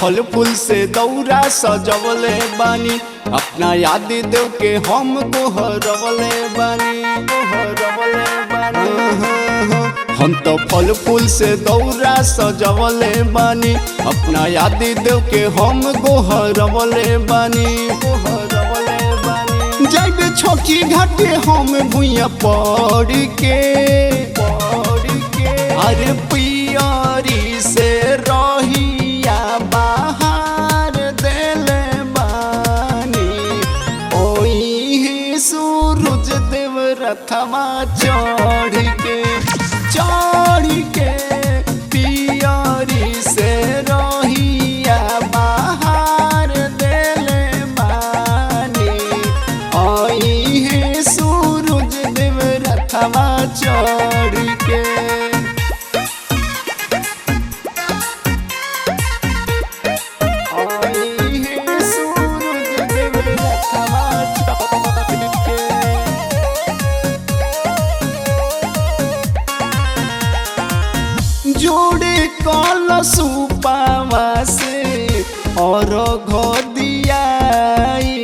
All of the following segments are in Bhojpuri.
फल फूल से दौरा सजवले बानी, अपना याद देव के हम गोहरवले बानी, हम तो फल फूल से दौरा सजवले बानी, अपना याद देव के हम गोहरवले बानी, जाइबे छोटी घाटे हम भुइया पड़ के, अरे पियरी से रहिया बाहर देले बानी, ओही सूरज देव रथवा चढ़ के पियरी से रहिया बाहर देले बानी, ओही सूरज देव रथवा चढ़ के। जोड़े कलशुपावा से और घदियाई,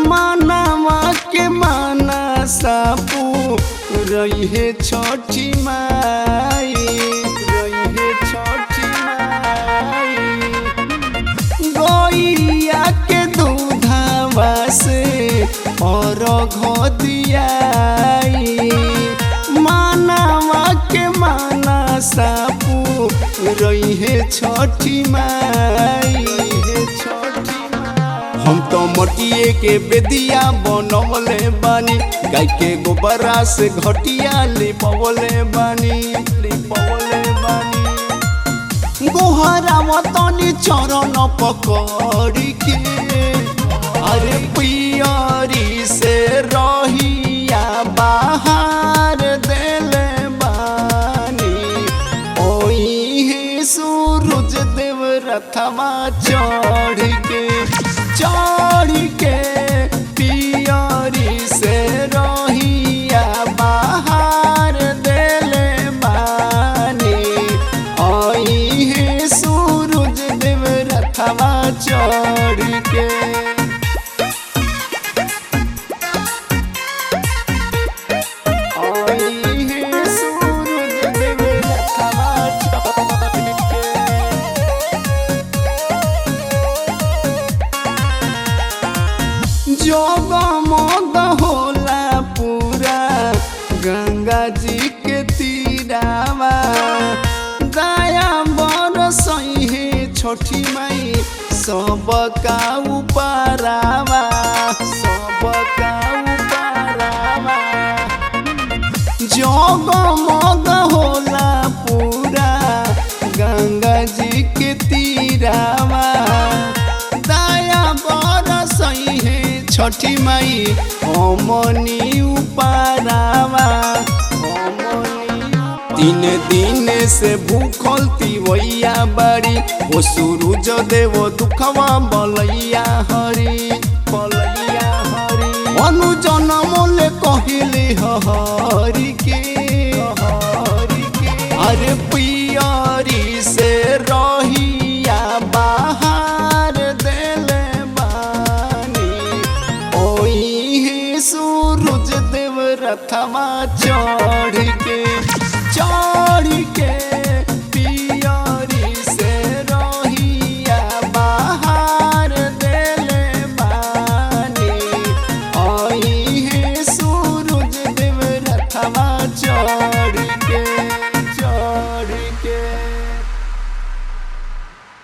मानवा के माना सापू रही छठी माई, गैया के दूधावा से और घदियाई, मानवा के माना सापू रही है छठी माई। हम तो मटिए के बेदिया बनवले बानी, गाय के गोबरा से घटिया लिपवले बानी, गोहरा मतनी चरण पकड़ के, अरे पियरी से रहिया बाहर देले बानी, ओही सूरज देव रथवा चढ़ के पियरी से रहिया बाहर देले बानी, ओही सूरज देव रथवा चढ़ के। जगमग होला पूरा गंगा जी के तीरावा, दया बरसई है छठी माई सबका उपरावा, जगमग होला पूरा गंगा जी के तीरावा, दया बरसई है छठी माई हमनी उपरावा। तीन दिन से भूखल तिवैया बाड़ी, वो सूरज देव दुखवा बलैया हरी, अनु जनम ले कहले हरि के, अरे पियरी से रहिया बाहर देले बानी, ओही सूरज देव रथवा चढ़ के।